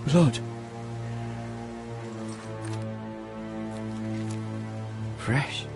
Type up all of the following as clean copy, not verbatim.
Blood. Fresh.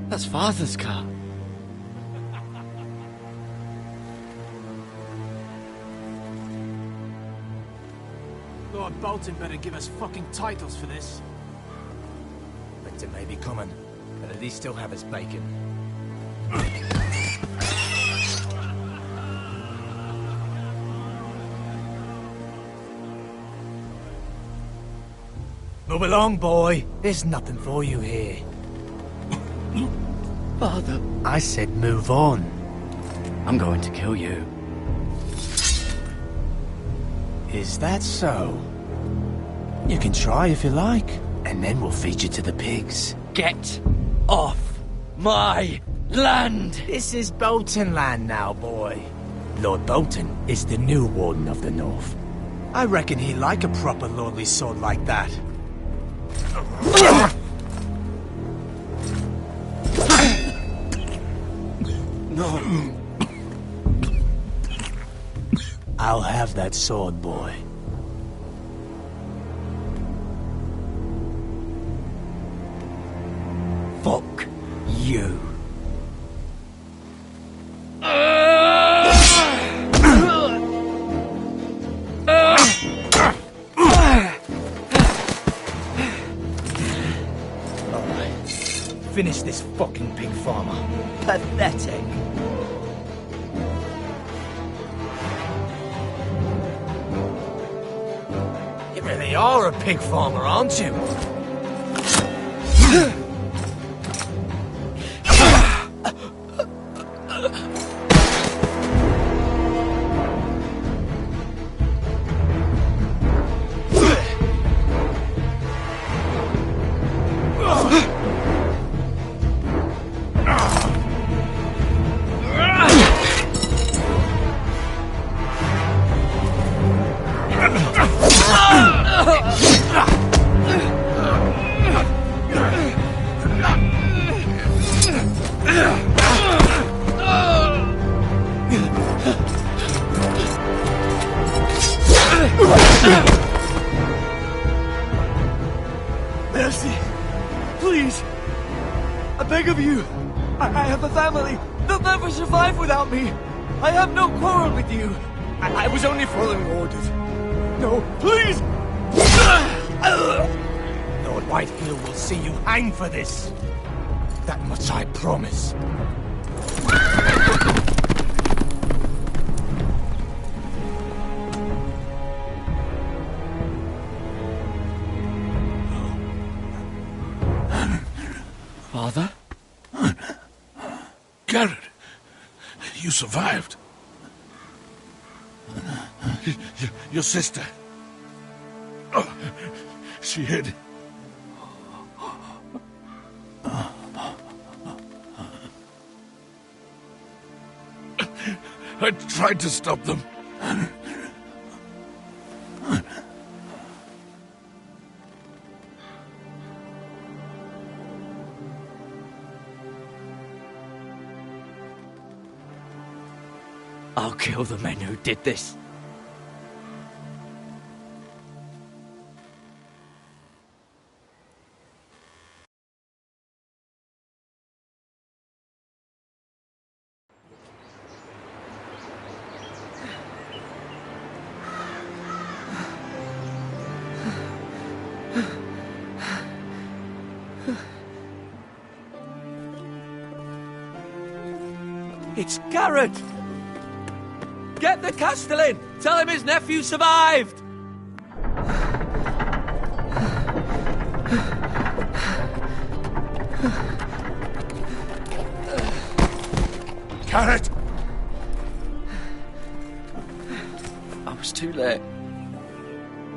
That's Father's car. Lord Bolton better give us fucking titles for this. Winter may be coming, but at least still have his bacon. Move along, boy. There's nothing for you here. Father. I said move on. I'm going to kill you. Is that so? You can try if you like, and then we'll feed you to the pigs. Get off my land! This is Bolton land now, boy. Lord Bolton is the new Warden of the North. I reckon he'd like a proper lordly sword like that. No. I'll have that sword, boy. Fuck you. Alright. Finish this fucking pig farmer. Pathetic. You really are a pig farmer, aren't you? Mercy! Please! I beg of you! I have a family! They'll never survive without me! I have no quarrel with you! I was only following orders. No, please! Lord Whitefield will see you hang for this. That much I promise. Father? Garrett, you survived. Your sister. Oh, she hid. I tried to stop them. I'll kill the men who did this. It's Garrett! Get the Castellan! Tell him his nephew survived! Garrett! I was too late.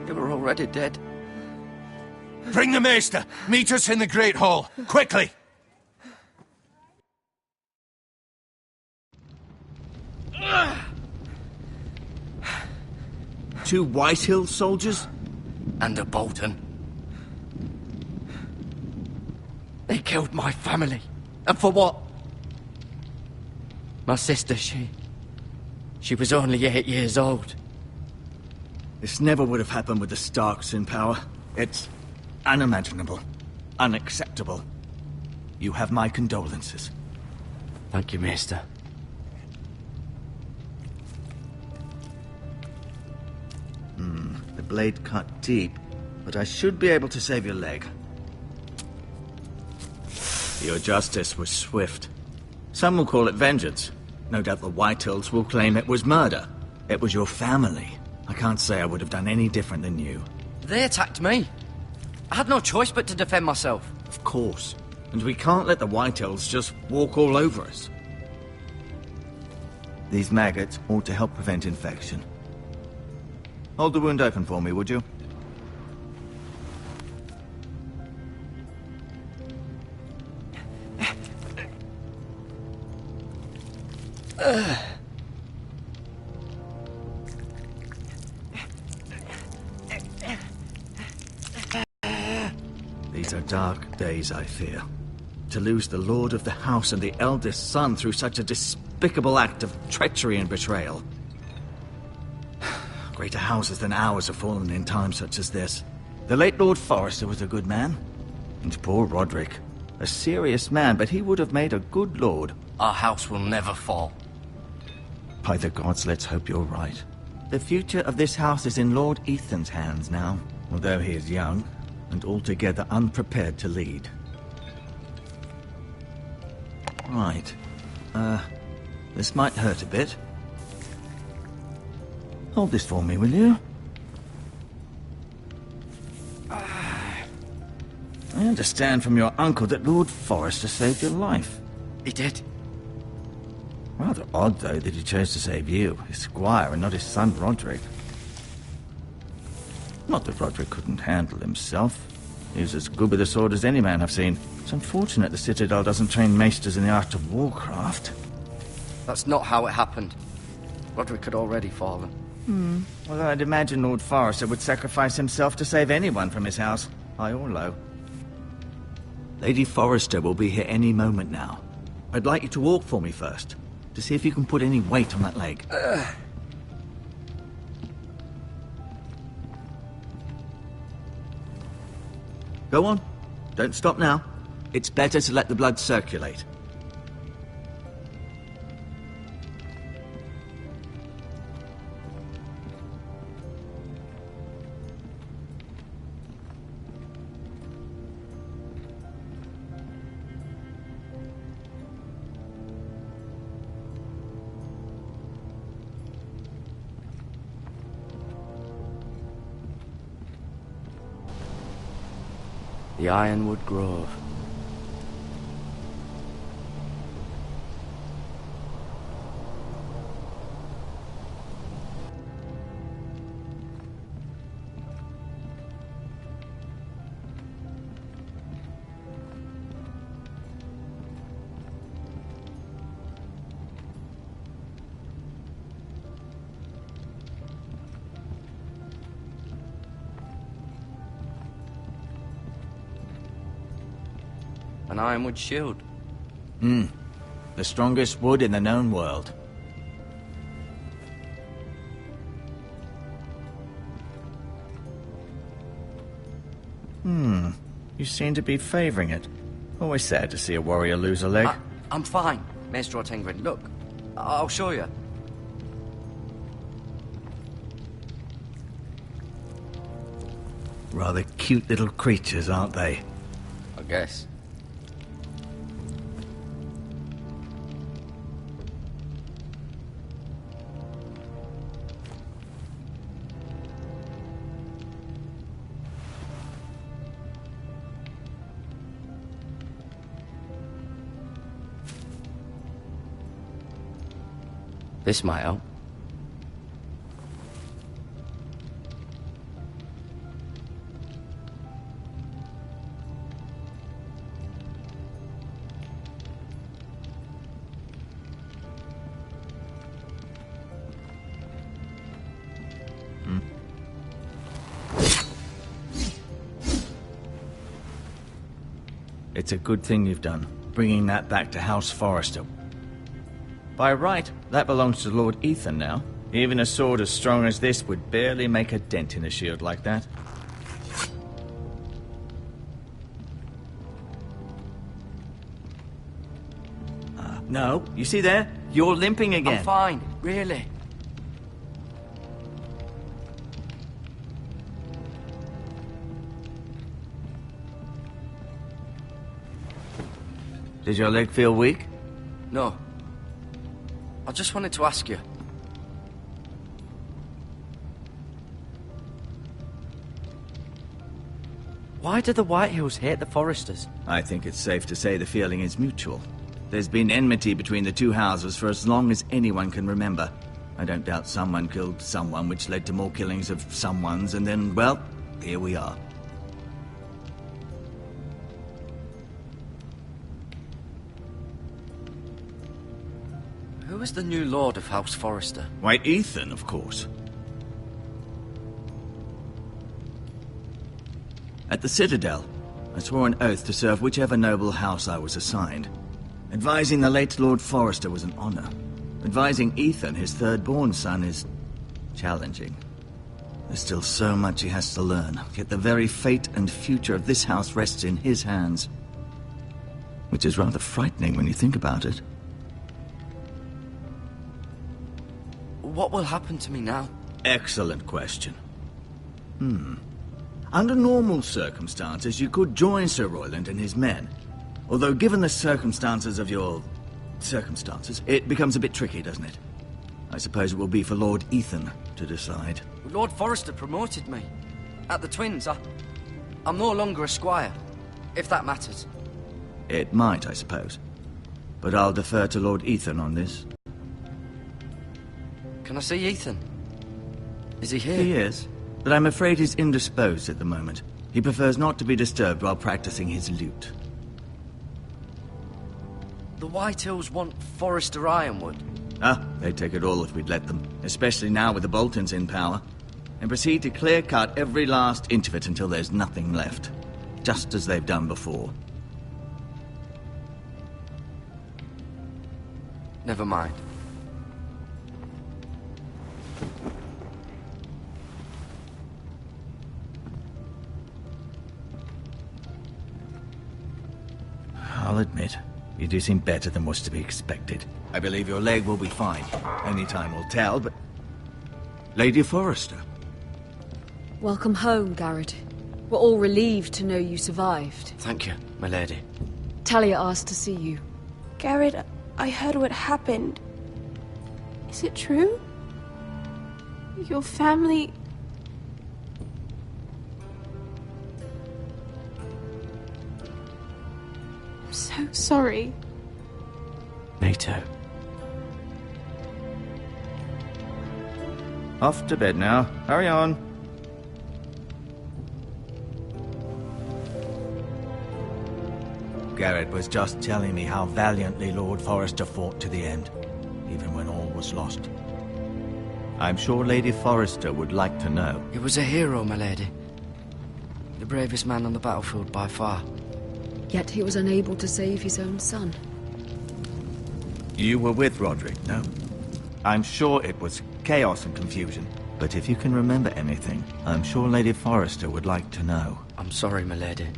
They were already dead. Bring the maester! Meet us in the Great Hall! Quickly! Two Whitehill soldiers? And a Bolton. They killed my family. And for what? My sister, she was only 8 years old. This never would have happened with the Starks in power. It's unimaginable. Unacceptable. You have my condolences. Thank you, Maester. The blade cut deep, but I should be able to save your leg. Your justice was swift. Some will call it vengeance. No doubt the Whitehills will claim it was murder. It was your family. I can't say I would have done any different than you. They attacked me. I had no choice but to defend myself. Of course. And we can't let the Whitehills just walk all over us. These maggots ought to help prevent infection. Hold the wound open for me, would you? These are dark days, I fear. To lose the lord of the house and the eldest son through such a despicable act of treachery and betrayal. Greater houses than ours have fallen in times such as this. The late Lord Forrester was a good man. And poor Roderick. A serious man, but he would have made a good lord. Our house will never fall. By the gods, let's hope you're right. The future of this house is in Lord Ethan's hands now, although he is young and altogether unprepared to lead. Right. This might hurt a bit. Hold this for me, will you? I understand from your uncle that Lord Forrester saved your life. He did. Rather odd, though, that he chose to save you, his squire, and not his son Roderick. Not that Roderick couldn't handle himself. He was as good with a sword as any man I've seen. It's unfortunate the Citadel doesn't train maesters in the art of warcraft. That's not how it happened. Roderick had already fallen. Well, I'd imagine Lord Forrester would sacrifice himself to save anyone from his house, high or low. Lady Forrester will be here any moment now. I'd like you to walk for me first, to see if you can put any weight on that leg. Go on. Don't stop now. It's better to let the blood circulate. The Ironwood Grove. An ironwood shield. The strongest wood in the known world. You seem to be favoring it. Always sad to see a warrior lose a leg. I'm fine, Maester Ortengrin. Look, I'll show you. Rather cute little creatures, aren't they? I guess. This might help. It's a good thing you've done, bringing that back to House Forrester. By right, that belongs to Lord Ethan now. Even a sword as strong as this would barely make a dent in a shield like that. No, you see there? You're limping again. I'm fine, really. Does your leg feel weak? No. I just wanted to ask you. Why do the Whitehills hate the Forresters? I think it's safe to say the feeling is mutual. There's been enmity between the two houses for as long as anyone can remember. I don't doubt someone killed someone, which led to more killings of someones, and then, well, here we are. Who is the new Lord of House Forrester? Why, Ethan, of course. At the Citadel, I swore an oath to serve whichever noble house I was assigned. Advising the late Lord Forrester was an honor. Advising Ethan, his third-born son, is challenging. There's still so much he has to learn, yet the very fate and future of this house rests in his hands. Which is rather frightening when you think about it. What will happen to me now? Excellent question. Under normal circumstances, you could join Sir Royland and his men. Although, given the circumstances of your... circumstances, it becomes a bit tricky, doesn't it? I suppose it will be for Lord Ethan to decide. Lord Forrester promoted me. At the Twins, I'm no longer a squire, if that matters. It might, I suppose. But I'll defer to Lord Ethan on this. Can I see Ethan? Is he here? He is, but I'm afraid he's indisposed at the moment. He prefers not to be disturbed while practicing his lute. The Whitehills want Forrester Ironwood. They'd take it all if we'd let them, especially now with the Boltons in power, and proceed to clear-cut every last inch of it until there's nothing left, just as they've done before. Never mind. I'll admit, you do seem better than was to be expected. I believe your leg will be fine. Only time will tell, but... Lady Forrester. Welcome home, Garrett. We're all relieved to know you survived. Thank you, my lady. Talia asked to see you. Garrett, I heard what happened. Is it true? Your family... I'm so sorry. Me too. Off to bed now. Hurry on. Garrett was just telling me how valiantly Lord Forrester fought to the end, even when all was lost. I'm sure Lady Forrester would like to know. He was a hero, my lady. The bravest man on the battlefield by far. Yet he was unable to save his own son. You were with Roderick, no? I'm sure it was chaos and confusion. But if you can remember anything, I'm sure Lady Forrester would like to know. I'm sorry, my lady.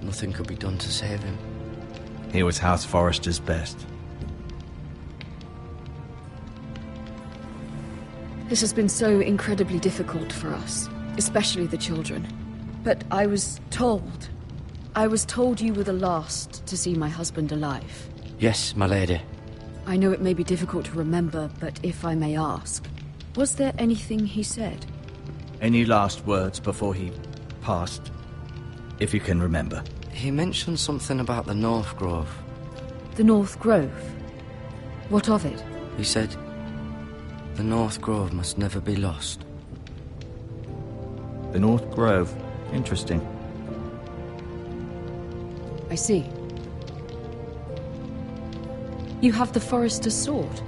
Nothing could be done to save him. He was House Forrester's best. This has been so incredibly difficult for us, especially the children. But I was told you were the last to see my husband alive. Yes, my lady. I know it may be difficult to remember, but if I may ask, was there anything he said? Any last words before he passed? If you can remember. He mentioned something about the North Grove. The North Grove? What of it? He said, the North Grove must never be lost. The North Grove. Interesting. I see. You have the Forester's sword.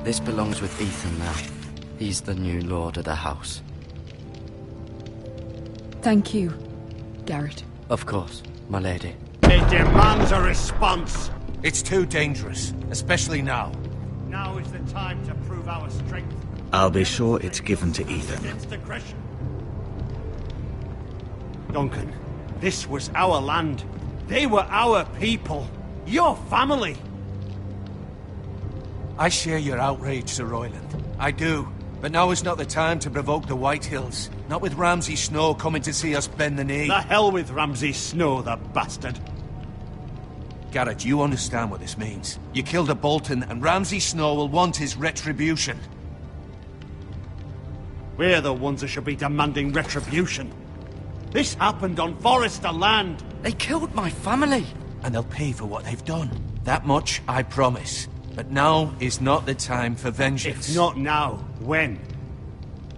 This belongs with Ethan now. He's the new lord of the house. Thank you, Garrett. Of course, my lady. It demands a response. It's too dangerous, especially now. Now is the time to prove our strength. I'll be sure it's given to Ethan. Against aggression. Duncan, this was our land. They were our people. Your family. I share your outrage, Sir Royland. I do. But now is not the time to provoke the Whitehills. Not with Ramsay Snow coming to see us bend the knee. The hell with Ramsay Snow, the bastard. Garrett, you understand what this means. You killed a Bolton, and Ramsay Snow will want his retribution. We're the ones that should be demanding retribution. This happened on Forester land. They killed my family. And they'll pay for what they've done. That much, I promise. But now is not the time for vengeance. If not now, when?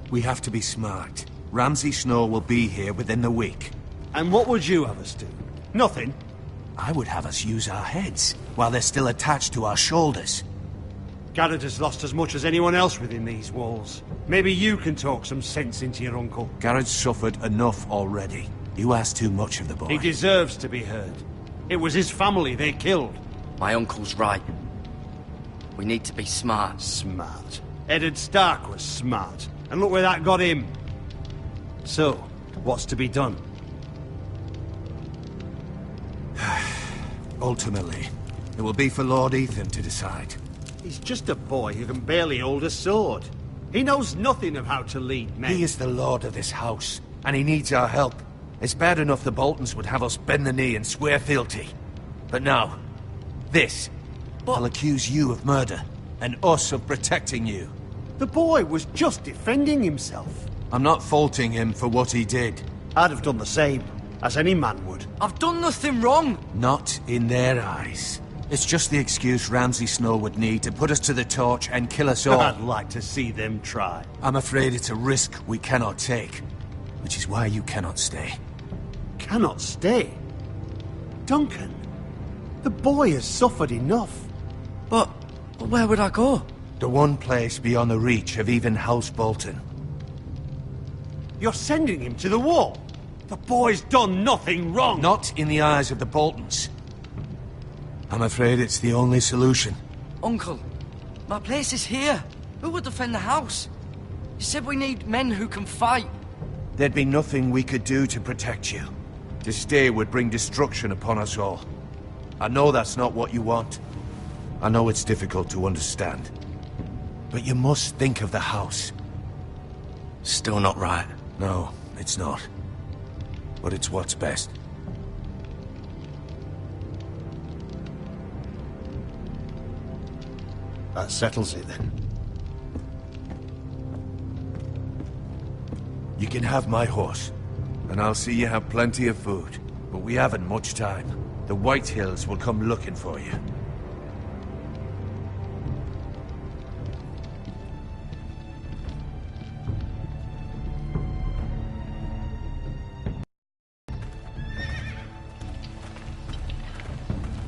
We have to be smart. Ramsay Snow will be here within the week. And what would you have us do? Nothing? I would have us use our heads, while they're still attached to our shoulders. Garrett has lost as much as anyone else within these walls. Maybe you can talk some sense into your uncle. Garrett's suffered enough already. You ask too much of the boy. He deserves to be heard. It was his family they killed. My uncle's right. We need to be smart. Smart. Eddard Stark was smart. And look where that got him. So, what's to be done? Ultimately, it will be for Lord Ethan to decide. He's just a boy who can barely hold a sword. He knows nothing of how to lead men. He is the lord of this house, and he needs our help. It's bad enough the Boltons would have us bend the knee and swear fealty. But now, this. I'll accuse you of murder, and us of protecting you. The boy was just defending himself. I'm not faulting him for what he did. I'd have done the same, as any man would. I've done nothing wrong. Not in their eyes. It's just the excuse Ramsay Snow would need to put us to the torch and kill us all. I'd like to see them try. I'm afraid it's a risk we cannot take, which is why you cannot stay. Cannot stay? Duncan, the boy has suffered enough. But where would I go? The one place beyond the reach of even House Bolton. You're sending him to the wall? The boy's done nothing wrong! Not in the eyes of the Boltons. I'm afraid it's the only solution. Uncle, my place is here. Who would defend the house? You said we need men who can fight. There'd be nothing we could do to protect you. To stay would bring destruction upon us all. I know that's not what you want. I know it's difficult to understand. But you must think of the house. Still not right. No, it's not. But it's what's best. That settles it then. You can have my horse, and I'll see you have plenty of food. But we haven't much time. The Whitehills will come looking for you.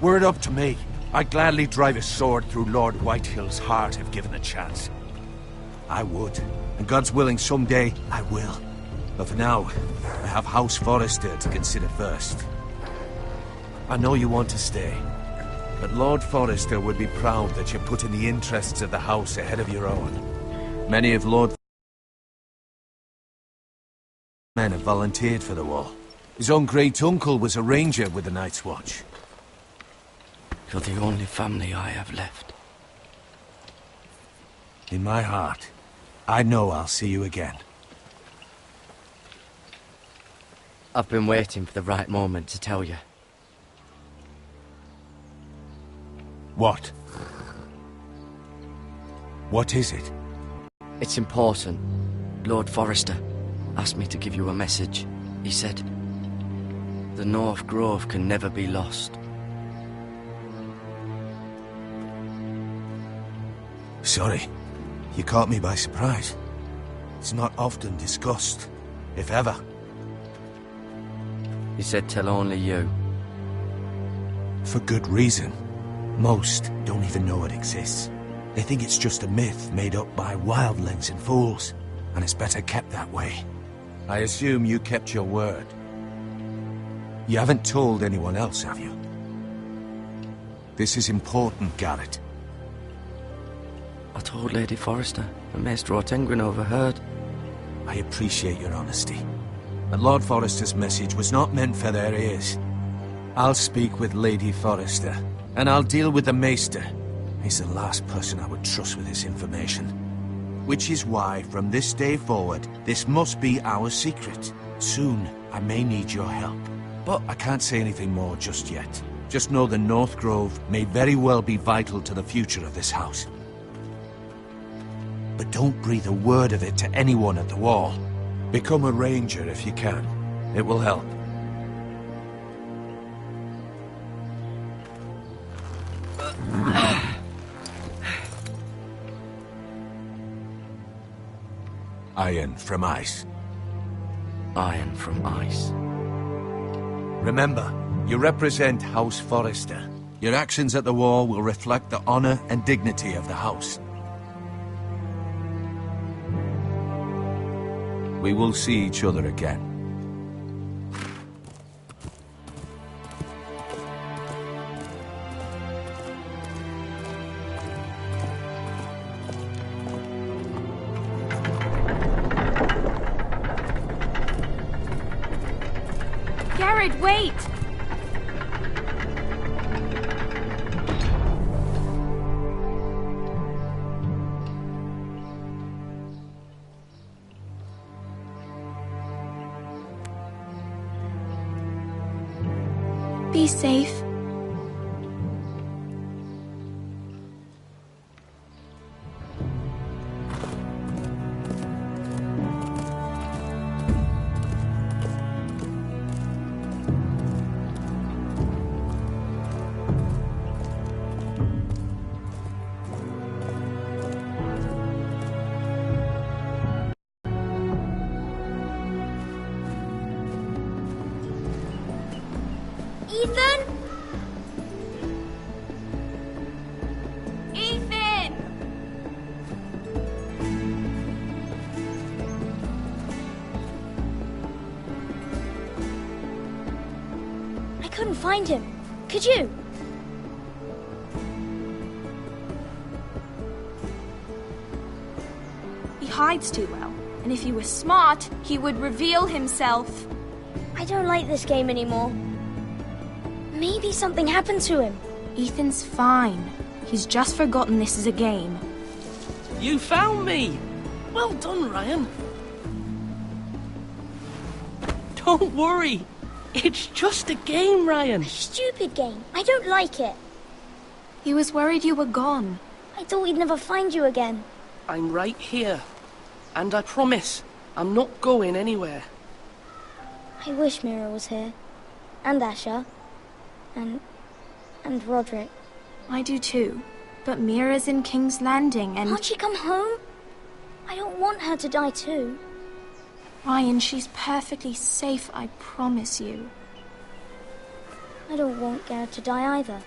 Were it up to me, I'd gladly drive a sword through Lord Whitehill's heart if given a chance. I would, and God's willing someday I will. But for now, I have House Forester to consider first. I know you want to stay, but Lord Forester would be proud that you're putting the interests of the house ahead of your own. Many of Lord men have volunteered for the wall. His own great-uncle was a ranger with the Night's Watch. You're the only family I have left. In my heart, I know I'll see you again. I've been waiting for the right moment to tell you. What? What is it? It's important. Lord Forester asked me to give you a message. He said, the North Grove can never be lost. Sorry. You caught me by surprise. It's not often discussed, if ever. He said tell only you. For good reason. Most don't even know it exists. They think it's just a myth made up by wildlings and fools, and it's better kept that way. I assume you kept your word. You haven't told anyone else, have you? This is important, Garrett. I told Lady Forrester, and Maester Ortengrin overheard. I appreciate your honesty. But Lord Forrester's message was not meant for their ears. I'll speak with Lady Forrester, and I'll deal with the Maester. He's the last person I would trust with this information. Which is why, from this day forward, this must be our secret. Soon, I may need your help. But I can't say anything more just yet. Just know the North Grove may very well be vital to the future of this house. But don't breathe a word of it to anyone at the wall. Become a ranger if you can. It will help. Iron from ice. Iron from ice. Remember, you represent House Forrester. Your actions at the wall will reflect the honor and dignity of the house. We will see each other again. Garrett, wait! Be safe. Ethan? Ethan! I couldn't find him. Could you? He hides too well, and if he was smart, he would reveal himself. I don't like this game anymore. Maybe something happened to him. Ethan's fine. He's just forgotten this is a game. You found me! Well done, Ryan. Don't worry. It's just a game, Ryan. A stupid game. I don't like it. He was worried you were gone. I thought we'd never find you again. I'm right here. And I promise, I'm not going anywhere. I wish Mira was here. And Asher. And Roderick. I do too. But Mira's in King's Landing and... Can't she come home? I don't want her to die too. Ryan, she's perfectly safe, I promise you. I don't want Garrett to die either.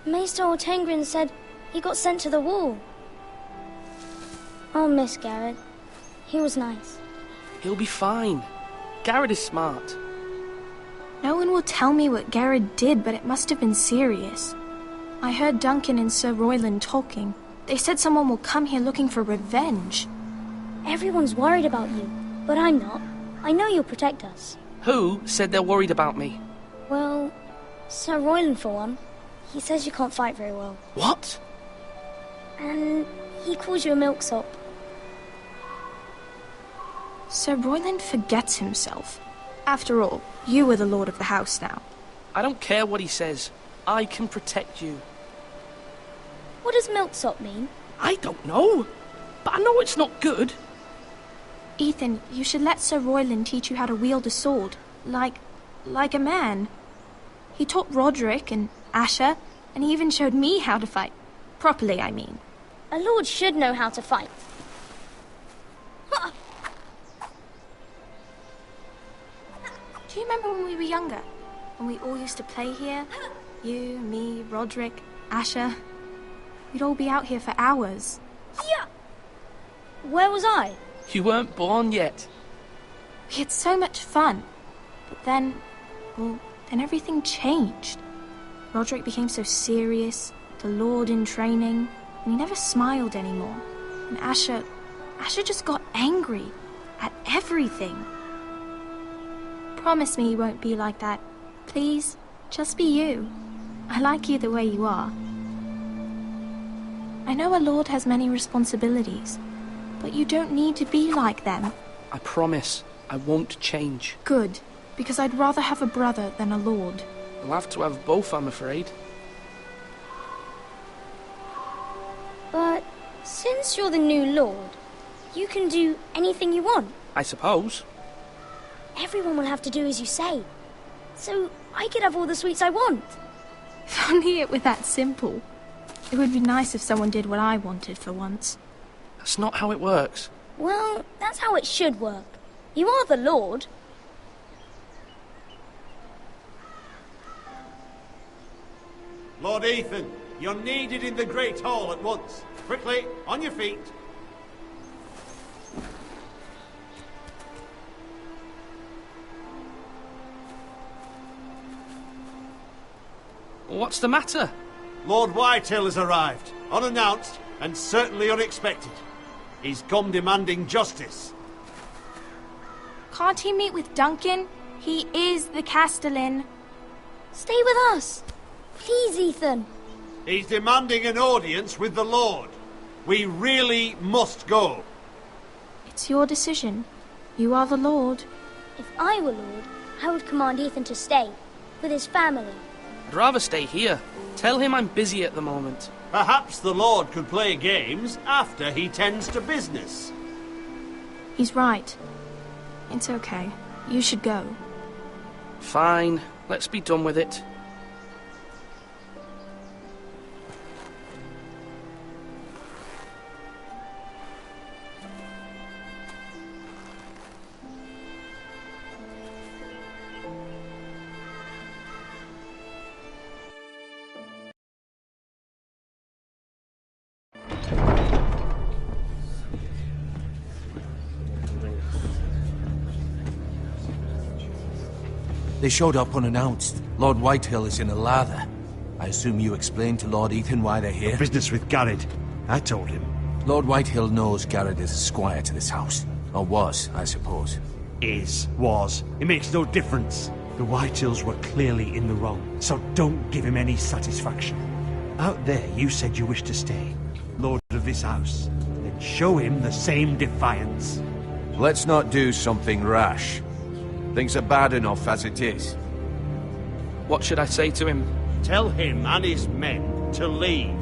Maester Ortengrin said he got sent to the wall. I'll miss Garrett. He was nice. He'll be fine. Garrett is smart. No one will tell me what Garrett did, but it must have been serious. I heard Duncan and Sir Royland talking. They said someone will come here looking for revenge. Everyone's worried about you, but I'm not. I know you'll protect us. Who said they're worried about me? Well, Sir Royland for one. He says you can't fight very well. What? And he calls you a milksop. Sir Royland forgets himself. After all, you are the lord of the house now. I don't care what he says. I can protect you. What does milksop mean? I don't know. But I know it's not good. Ethan, you should let Sir Royland teach you how to wield a sword. Like a man. He taught Roderick and Asher, and he even showed me how to fight. Properly, I mean. A lord should know how to fight. Do you remember when we were younger? When we all used to play here? You, me, Roderick, Asher. We'd all be out here for hours. Yeah. Where was I? You weren't born yet. We had so much fun. But then, well, then everything changed. Roderick became so serious, the Lord in training, and he never smiled anymore. And Asher just got angry at everything. Promise me you won't be like that. Please, just be you. I like you the way you are. I know a lord has many responsibilities, but you don't need to be like them. I promise I won't change. Good, because I'd rather have a brother than a lord. We'll have to have both, I'm afraid. But since you're the new lord, you can do anything you want. I suppose. Everyone will have to do as you say. So I could have all the sweets I want. If only it were that simple. It would be nice if someone did what I wanted for once. That's not how it works. Well, that's how it should work. You are the lord. Lord Ethan, you're needed in the Great Hall at once. Quickly, on your feet. What's the matter? Lord Whitehill has arrived, unannounced and certainly unexpected. He's come demanding justice. Can't he meet with Duncan? He is the Castellan. Stay with us. Please, Ethan. He's demanding an audience with the Lord. We really must go. It's your decision. You are the Lord. If I were lord, I would command Ethan to stay, with his family. I'd rather stay here. Tell him I'm busy at the moment. Perhaps the Lord could play games after he tends to business. He's right. It's okay. You should go. Fine. Let's be done with it. They showed up unannounced. Lord Whitehill is in a lather. I assume you explained to Lord Ethan why they're here? Business with Garrett. I told him. Lord Whitehill knows Garrett is a squire to this house. Or was, I suppose. Was. It makes no difference. The Whitehills were clearly in the wrong, so don't give him any satisfaction. Out there, you said you wished to stay, Lord of this house. Then show him the same defiance. Let's not do something rash. Things are bad enough as it is. What should I say to him? Tell him and his men to leave.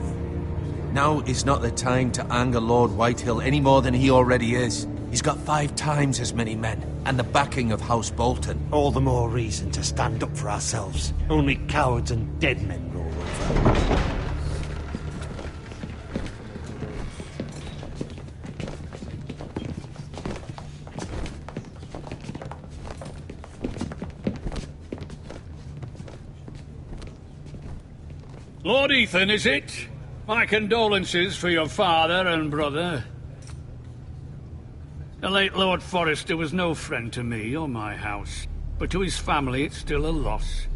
Now is not the time to anger Lord Whitehill any more than he already is. He's got 5 times as many men, and the backing of House Bolton. All the more reason to stand up for ourselves. Only cowards and dead men roll over. Lord Ethan, is it? My condolences for your father and brother. The late Lord Forrester was no friend to me or my house, but to his family it's still a loss.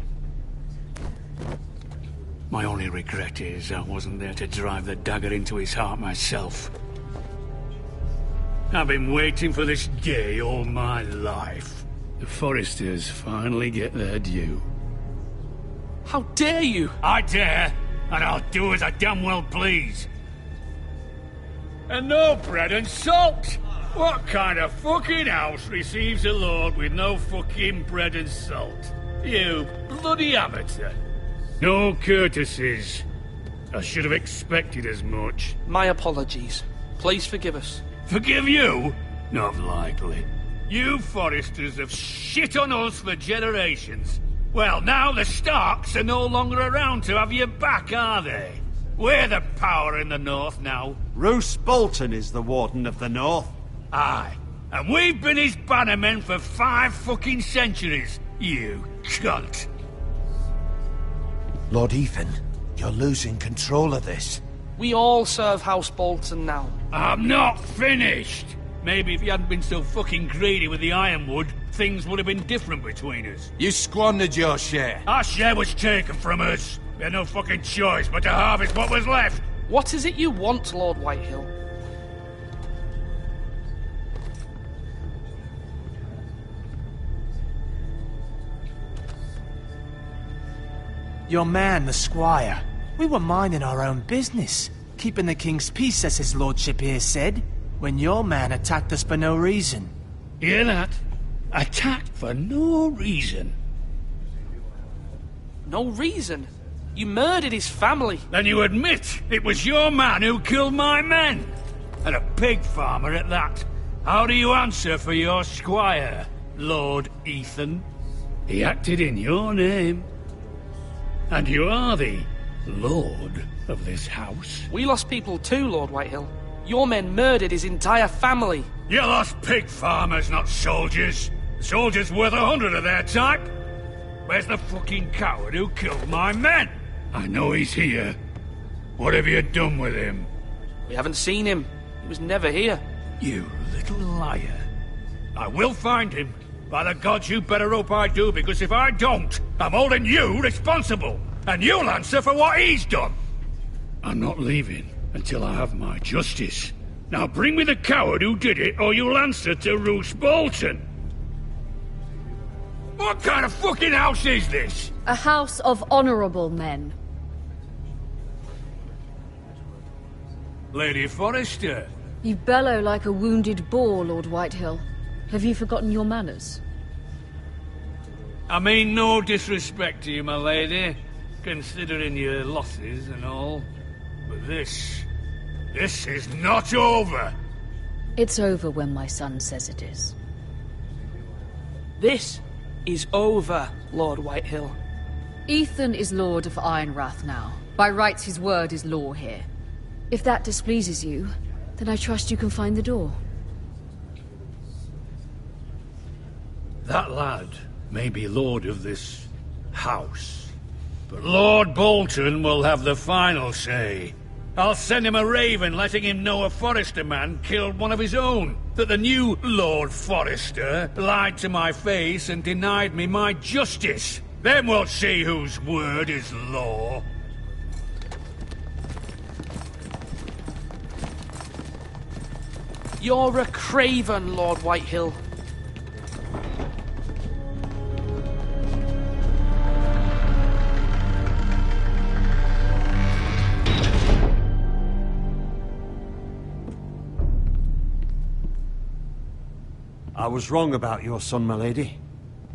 My only regret is I wasn't there to drive the dagger into his heart myself. I've been waiting for this day all my life. The Forresters finally get their due. How dare you? I dare, and I'll do as I damn well please. And no bread and salt! What kind of fucking house receives a lord with no fucking bread and salt? You bloody amateur. No courtesies. I should have expected as much. My apologies. Please forgive us. Forgive you? Not likely. You Forresters have shit on us for generations. Well, now the Starks are no longer around to have you back, are they? We're the power in the north now. Roose Bolton is the Warden of the North. Aye. And we've been his bannermen for 5 fucking centuries, you cunt. Lord Ethan, you're losing control of this. We all serve House Bolton now. I'm not finished! Maybe if you hadn't been so fucking greedy with the ironwood, things would have been different between us. You squandered your share. Our share was taken from us. We had no fucking choice but to harvest what was left. What is it you want, Lord Whitehill? Your man, the squire. We were minding our own business, keeping the king's peace, as his lordship here said, when your man attacked us for no reason. Hear that? Attacked for no reason. No reason? You murdered his family. Then you admit it was your man who killed my men. And a pig farmer at that. How do you answer for your squire, Lord Ethan? He acted in your name. And you are the lord of this house. We lost people too, Lord Whitehill. Your men murdered his entire family. You lost pig farmers, not soldiers. Soldiers worth 100 of their type. Where's the fucking coward who killed my men? I know he's here. What have you done with him? We haven't seen him. He was never here. You little liar. I will find him. By the gods, you better hope I do, because if I don't, I'm holding you responsible. And you'll answer for what he's done. I'm not leaving until I have my justice. Now bring me the coward who did it, or you'll answer to Roose Bolton. What kind of fucking house is this? A house of honorable men. Lady Forrester. You bellow like a wounded boar, Lord Whitehill. Have you forgotten your manners? I mean no disrespect to you, my lady, considering your losses and all. But this is not over. It's over when my son says it is. This is over, Lord Whitehill. Ethan is Lord of Ironrath now. By rights, his word is law here. If that displeases you, then I trust you can find the door. That lad may be lord of this house, but Lord Bolton will have the final say. I'll send him a raven letting him know a Forrester man killed one of his own, that the new Lord Forrester lied to my face and denied me my justice. Then we'll see whose word is law. You're a craven, Lord Whitehill. I was wrong about your son, my lady.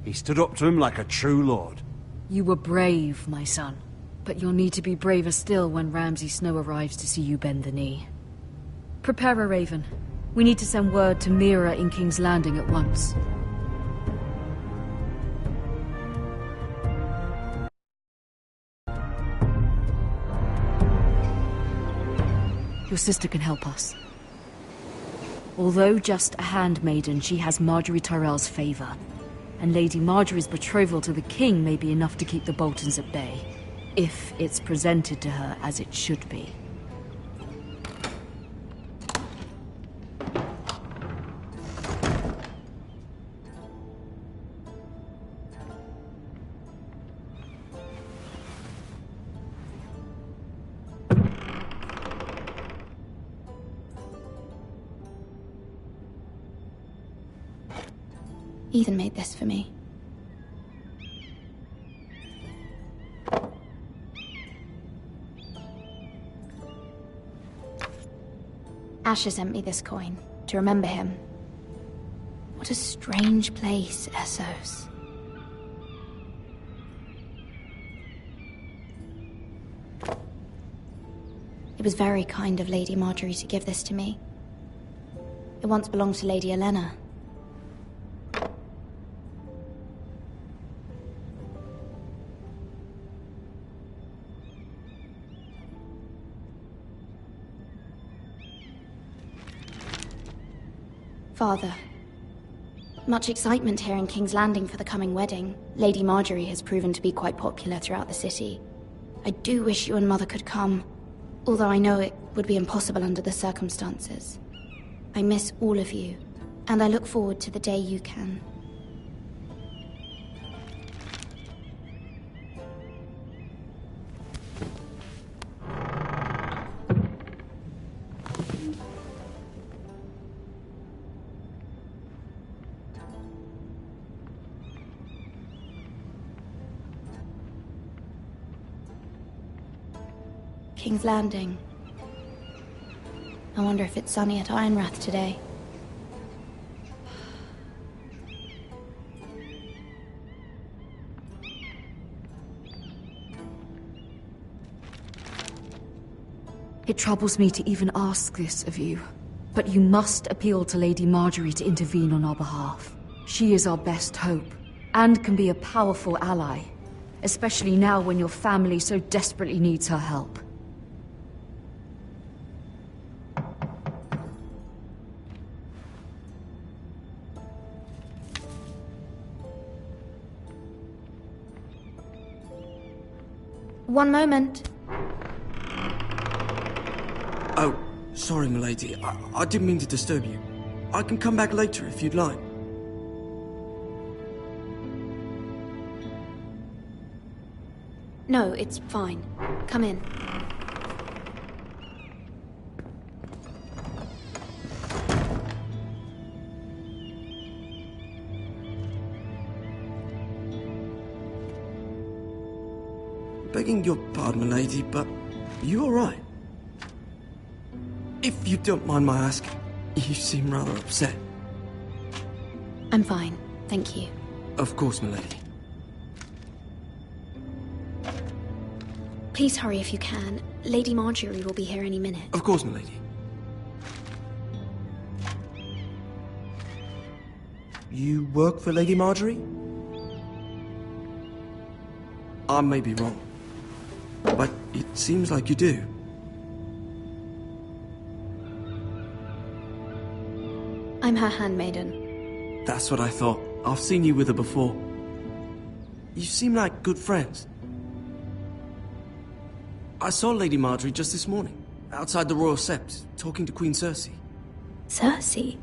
He stood up to him like a true lord. You were brave, my son. But you'll need to be braver still when Ramsay Snow arrives to see you bend the knee. Prepare a raven. We need to send word to Mira in King's Landing at once. Your sister can help us. Although just a handmaiden, she has Marjorie Tyrell's favor. And Lady Marjorie's betrothal to the king may be enough to keep the Boltons at bay, if it's presented to her as it should be. Ethan made this for me. Asher sent me this coin to remember him. What a strange place, Essos. It was very kind of Lady Marjorie to give this to me. It once belonged to Lady Elena. Father, much excitement here in King's Landing for the coming wedding. Lady Marjorie has proven to be quite popular throughout the city. I do wish you and Mother could come, although I know it would be impossible under the circumstances. I miss all of you, and I look forward to the day you can. King's Landing. I wonder if it's sunny at Ironrath today. It troubles me to even ask this of you, but you must appeal to Lady Marjorie to intervene on our behalf. She is our best hope, and can be a powerful ally, especially now when your family so desperately needs her help. One moment. Oh, sorry, milady. I didn't mean to disturb you. I can come back later if you'd like. No, it's fine. Come in. Begging your pardon, milady, but you all right? If you don't mind my asking, you seem rather upset. I'm fine, thank you. Of course, milady. Please hurry if you can. Lady Marjorie will be here any minute. Of course, milady. You work for Lady Marjorie? I may be wrong, but it seems like you do. I'm her handmaiden. That's what I thought. I've seen you with her before. You seem like good friends. I saw Lady Marjorie just this morning, outside the Royal Sept, talking to Queen Cersei. Cersei?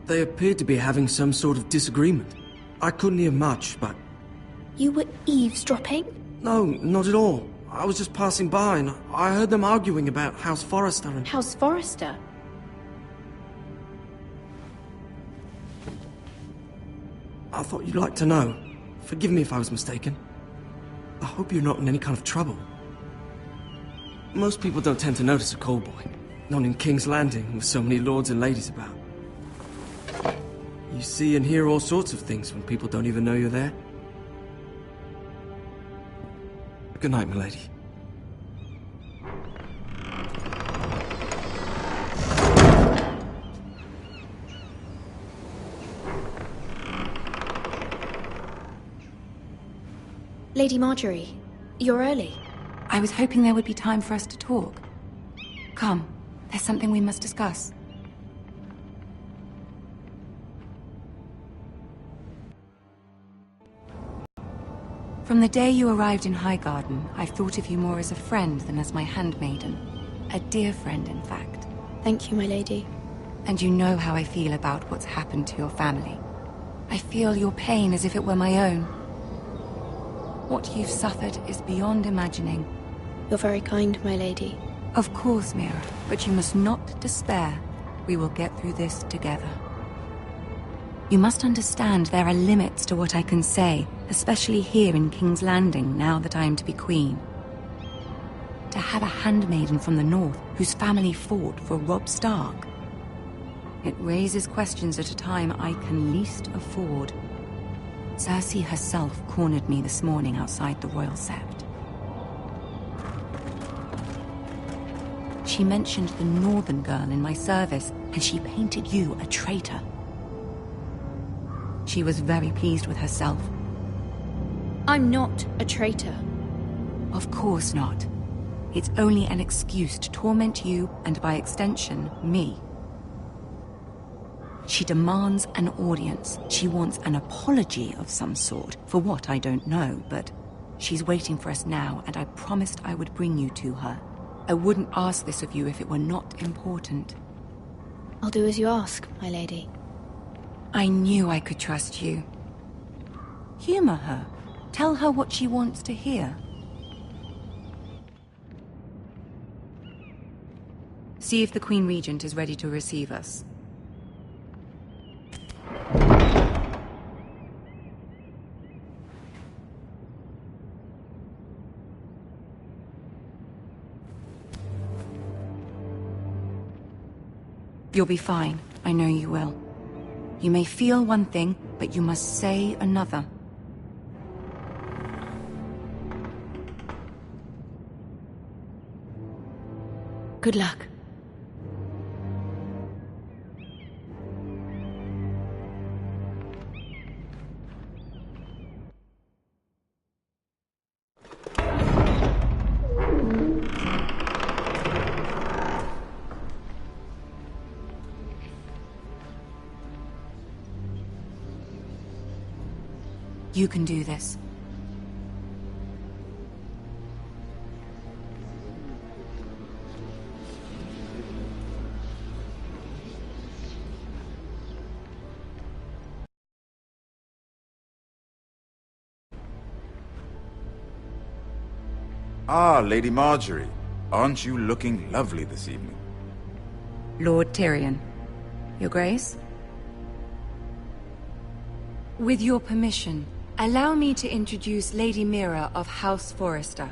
They appeared to be having some sort of disagreement. I couldn't hear much, but... You were eavesdropping? No, not at all. I was just passing by and I heard them arguing about House Forrester and... House Forrester? I thought you'd like to know. Forgive me if I was mistaken. I hope you're not in any kind of trouble. Most people don't tend to notice a call boy. Not in King's Landing with so many lords and ladies about. You see and hear all sorts of things when people don't even know you're there. Good night, milady. Lady Marjorie, you're early. I was hoping there would be time for us to talk. Come, there's something we must discuss. From the day you arrived in Highgarden, I've thought of you more as a friend than as my handmaiden. A dear friend, in fact. Thank you, my lady. And you know how I feel about what's happened to your family. I feel your pain as if it were my own. What you've suffered is beyond imagining. You're very kind, my lady. Of course, Mira, but you must not despair. We will get through this together. You must understand there are limits to what I can say, especially here in King's Landing, now that I am to be queen. To have a handmaiden from the north whose family fought for Robb Stark. It raises questions at a time I can least afford. Cersei herself cornered me this morning outside the Royal Sept. She mentioned the northern girl in my service, and she painted you a traitor. She was very pleased with herself. I'm not a traitor. Of course not. It's only an excuse to torment you, and by extension, me. She demands an audience. She wants an apology of some sort, for what I don't know, but she's waiting for us now, and I promised I would bring you to her. I wouldn't ask this of you if it were not important. I'll do as you ask, my lady. I knew I could trust you. Humor her. Tell her what she wants to hear. See if the Queen Regent is ready to receive us. You'll be fine. I know you will. You may feel one thing, but you must say another. Good luck. You can do this. Ah, Lady Marjorie. Aren't you looking lovely this evening? Lord Tyrion. Your Grace? With your permission, allow me to introduce Lady Mira of House Forrester.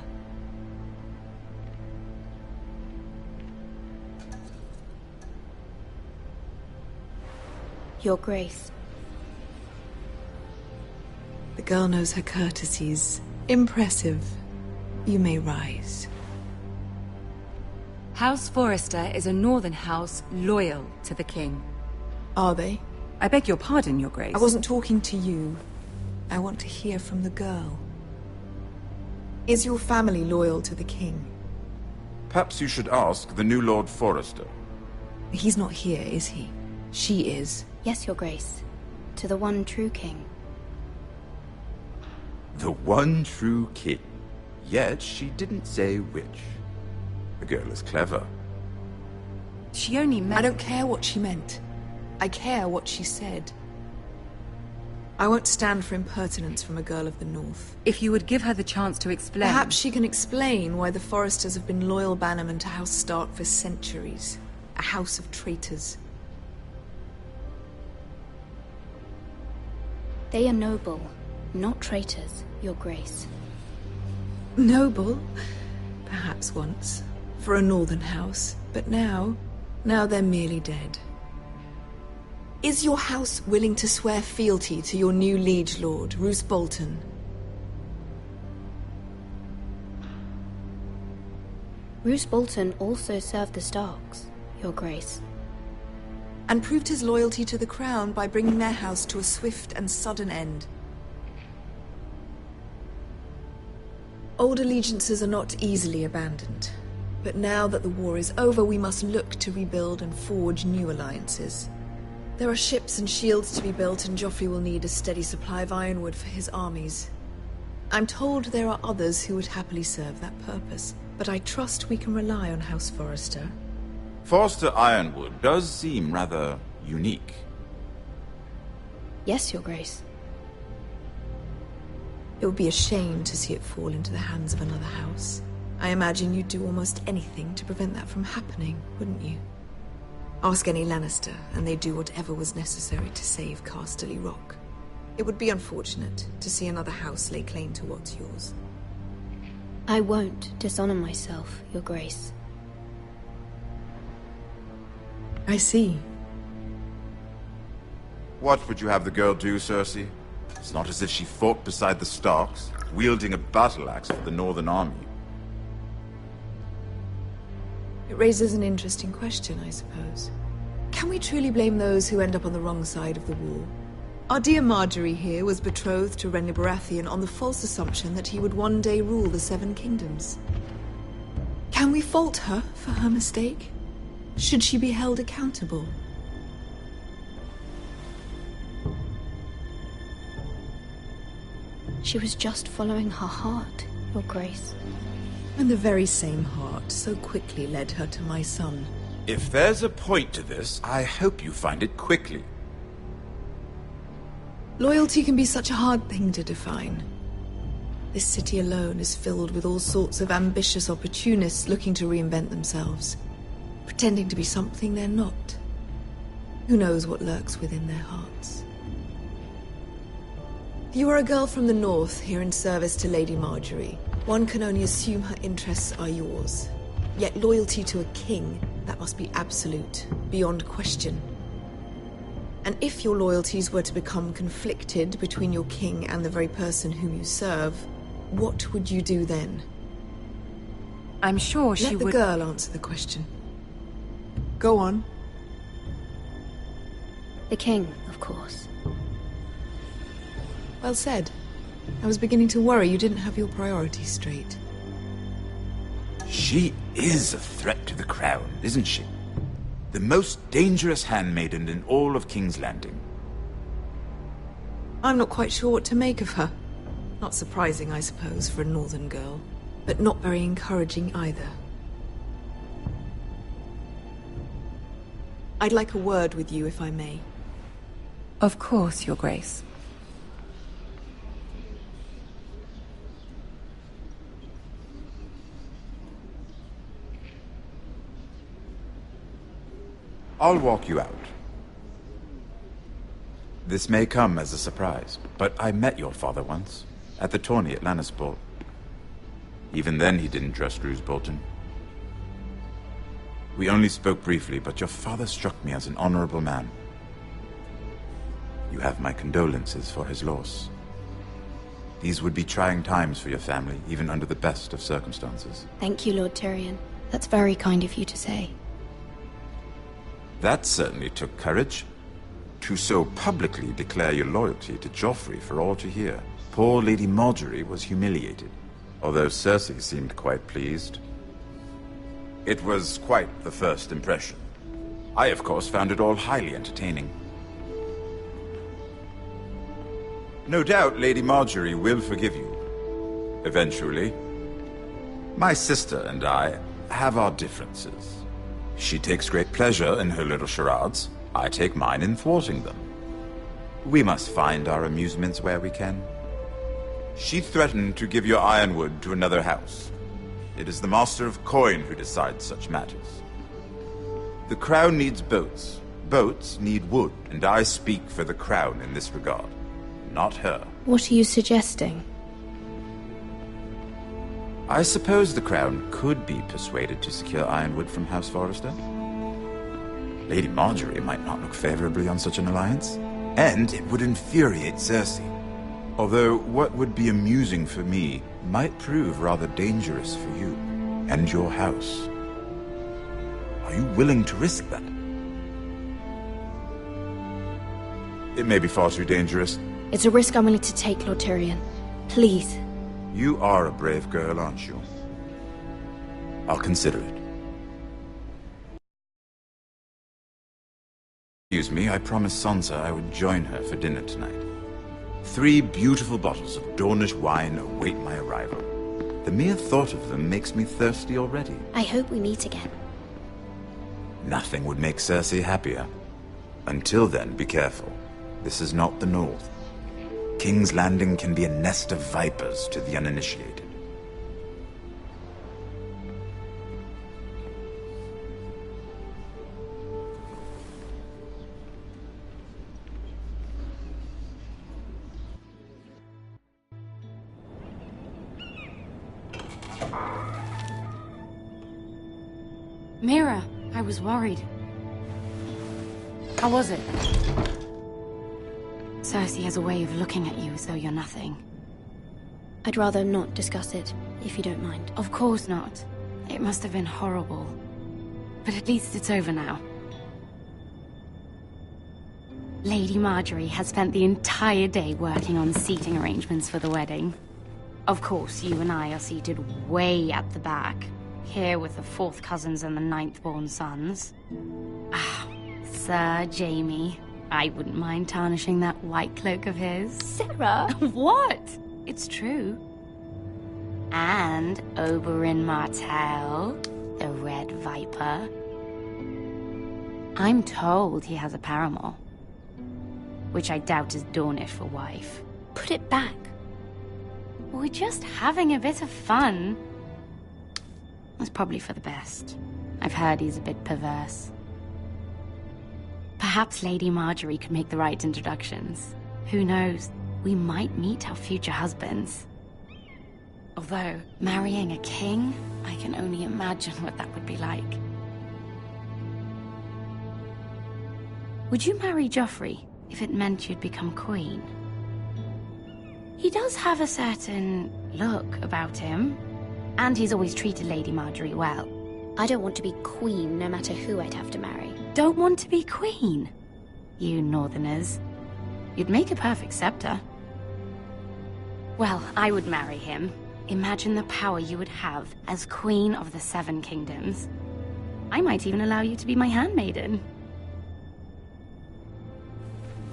Your Grace. The girl knows her courtesies. Impressive. You may rise. House Forrester is a northern house loyal to the king. Are they? I beg your pardon, Your Grace. I wasn't talking to you. I want to hear from the girl. Is your family loyal to the king? Perhaps you should ask the new Lord Forrester. He's not here, is he? She is. Yes, Your Grace. To the one true king. The one true king. Yet she didn't say which. The girl is clever. She only meant... I don't care what she meant. I care what she said. I won't stand for impertinence from a girl of the North. If you would give her the chance to explain... Perhaps she can explain why the Forresters have been loyal bannermen to House Stark for centuries. A house of traitors. They are noble, not traitors, Your Grace. Noble? Perhaps once. For a northern house. But now they're merely dead. Is your house willing to swear fealty to your new liege lord, Roose Bolton? Roose Bolton also served the Starks, Your Grace. And proved his loyalty to the crown by bringing their house to a swift and sudden end. Old allegiances are not easily abandoned. But now that the war is over, we must look to rebuild and forge new alliances. There are ships and shields to be built, and Joffrey will need a steady supply of ironwood for his armies. I'm told there are others who would happily serve that purpose, but I trust we can rely on House Forrester. Forrester Ironwood does seem rather unique. Yes, Your Grace. It would be a shame to see it fall into the hands of another house. I imagine you'd do almost anything to prevent that from happening, wouldn't you? Ask any Lannister, and they'd do whatever was necessary to save Casterly Rock. It would be unfortunate to see another house lay claim to what's yours. I won't dishonor myself, Your Grace. I see. What would you have the girl do, Cersei? It's not as if she fought beside the Starks, wielding a battle axe for the Northern Army. It raises an interesting question, I suppose. Can we truly blame those who end up on the wrong side of the war? Our dear Marjorie here was betrothed to Renly Baratheon on the false assumption that he would one day rule the Seven Kingdoms. Can we fault her for her mistake? Should she be held accountable? She was just following her heart, Your Grace. And the very same heart so quickly led her to my son. If there's a point to this, I hope you find it quickly. Loyalty can be such a hard thing to define. This city alone is filled with all sorts of ambitious opportunists looking to reinvent themselves, pretending to be something they're not. Who knows what lurks within their hearts? You are a girl from the north, here in service to Lady Marjorie. One can only assume her interests are yours. Yet loyalty to a king, that must be absolute, beyond question. And if your loyalties were to become conflicted between your king and the very person whom you serve, what would you do then? I'm sure she would... Let the girl answer the question. Go on. The king, of course. Well said. I was beginning to worry you didn't have your priorities straight. She is a threat to the crown, isn't she? The most dangerous handmaiden in all of King's Landing. I'm not quite sure what to make of her. Not surprising, I suppose, for a northern girl, but not very encouraging either. I'd like a word with you, if I may. Of course, Your Grace. I'll walk you out. This may come as a surprise, but I met your father once, at the tourney at Lannisport. Even then he didn't trust Roose Bolton. We only spoke briefly, but your father struck me as an honorable man. You have my condolences for his loss. These would be trying times for your family, even under the best of circumstances. Thank you, Lord Tyrion. That's very kind of you to say. That certainly took courage. To so publicly declare your loyalty to Joffrey for all to hear. Poor Lady Marjorie was humiliated, although Cersei seemed quite pleased. It was quite the first impression. I, of course, found it all highly entertaining. No doubt Lady Marjorie will forgive you. Eventually. My sister and I have our differences. She takes great pleasure in her little charades. I take mine in thwarting them. We must find our amusements where we can. She threatened to give your ironwood to another house. It is the Master of Coin who decides such matters. The Crown needs boats. Boats need wood, and I speak for the Crown in this regard. Not her. What are you suggesting? I suppose the Crown could be persuaded to secure ironwood from House Forrester. Lady Marjorie might not look favorably on such an alliance, and it would infuriate Cersei. Although what would be amusing for me might prove rather dangerous for you and your house. Are you willing to risk that? It may be far too dangerous. It's a risk I'm willing to take, Lord Tyrion. Please. You are a brave girl, aren't you? I'll consider it. Excuse me, I promised Sansa I would join her for dinner tonight. 3 beautiful bottles of Dornish wine await my arrival. The mere thought of them makes me thirsty already. I hope we meet again. Nothing would make Cersei happier. Until then, be careful. This is not the North. King's Landing can be a nest of vipers to the uninitiated. Mira, I was worried. How was it? Cersei has a way of looking at you as though you're nothing. I'd rather not discuss it, if you don't mind. Of course not. It must have been horrible. But at least it's over now. Lady Marjorie has spent the entire day working on seating arrangements for the wedding. Of course, you and I are seated way at the back. here with the 4th cousins and the 9th-born sons. Ah, Sir Jamie. I wouldn't mind tarnishing that white cloak of his. Sarah! What? It's true. And Oberyn Martell, the Red Viper. I'm told he has a paramour, which I doubt is Dornish for wife. Put it back. We're just having a bit of fun. It's probably for the best. I've heard he's a bit perverse. Perhaps Lady Marjorie could make the right introductions. Who knows? We might meet our future husbands. Although, marrying a king, I can only imagine what that would be like. Would you marry Joffrey if it meant you'd become queen? He does have a certain look about him, and he's always treated Lady Marjorie well. I don't want to be queen no matter who I'd have to marry. Don't want to be queen? You northerners. You'd make a perfect scepter. Well, I would marry him. Imagine the power you would have as Queen of the 7 Kingdoms. I might even allow you to be my handmaiden.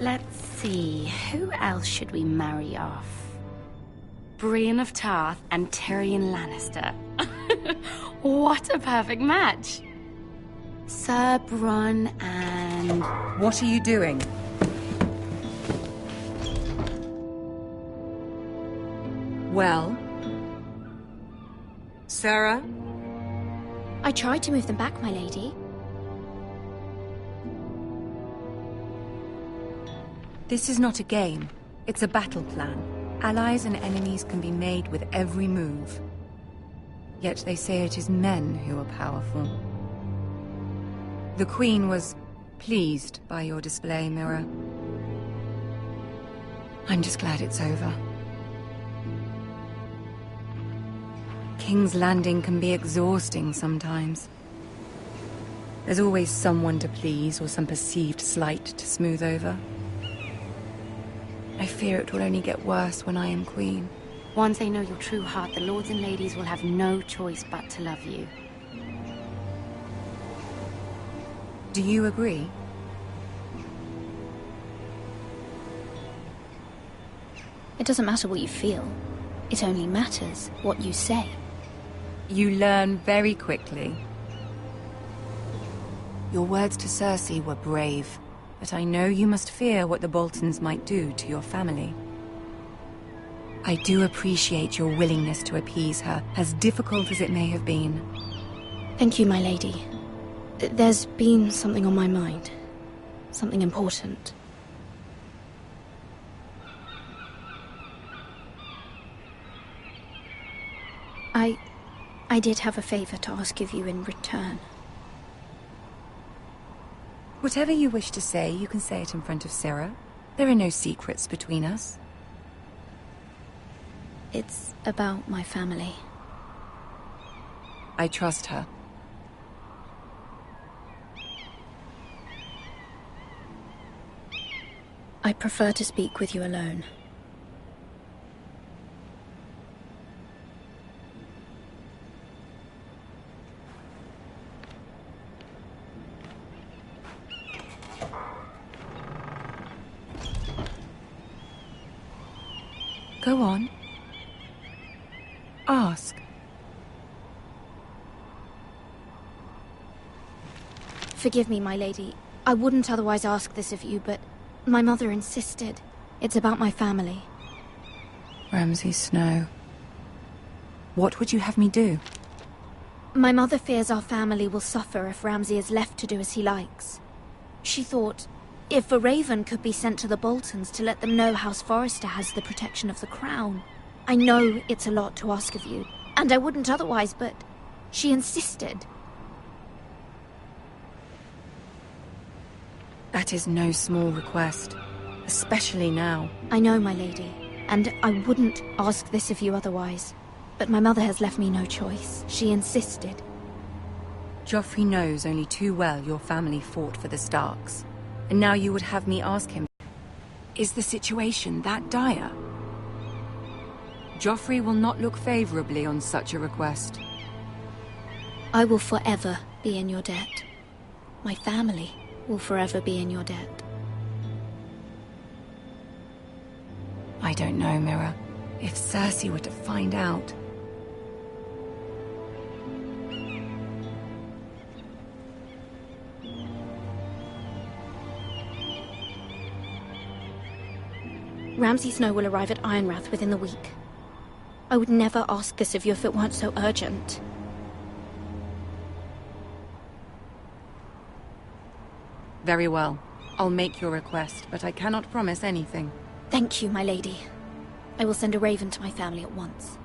Let's see, who else should we marry off? Brienne of Tarth and Tyrion Lannister. What a perfect match! Sir Bronn and... What are you doing? Well? Sarah? I tried to move them back, my lady. This is not a game. It's a battle plan. Allies and enemies can be made with every move. Yet they say it is men who are powerful. The Queen was pleased by your display, Mira. I'm just glad it's over. King's Landing can be exhausting sometimes. There's always someone to please or some perceived slight to smooth over. I fear it will only get worse when I am queen. Once they know your true heart, the lords and ladies will have no choice but to love you. Do you agree? It doesn't matter what you feel. It only matters what you say. You learn very quickly. Your words to Cersei were brave, but I know you must fear what the Boltons might do to your family. I do appreciate your willingness to appease her, as difficult as it may have been. Thank you, my lady. There's been something on my mind. Something important. I did have a favor to ask of you in return. Whatever you wish to say, you can say it in front of Sarah. There are no secrets between us. It's about my family. I trust her. I prefer to speak with you alone. Go on. Ask. Forgive me, my lady. I wouldn't otherwise ask this of you, but my mother insisted. It's about my family. Ramsay Snow. What would you have me do? My mother fears our family will suffer if Ramsay is left to do as he likes. She thought, if a raven could be sent to the Boltons to let them know House Forrester has the protection of the crown. I know it's a lot to ask of you, and I wouldn't otherwise, but she insisted. That is no small request, especially now. I know, my lady, and I wouldn't ask this of you otherwise. But my mother has left me no choice. She insisted. Joffrey knows only too well your family fought for the Starks. And now you would have me ask him, is the situation that dire? Joffrey will not look favorably on such a request. I will forever be in your debt. My family will forever be in your debt. I don't know, Mira. If Cersei were to find out... Ramsay Snow will arrive at Ironrath within the week. I would never ask this of you if it weren't so urgent. Very well. I'll make your request, but I cannot promise anything. Thank you, my lady. I will send a raven to my family at once.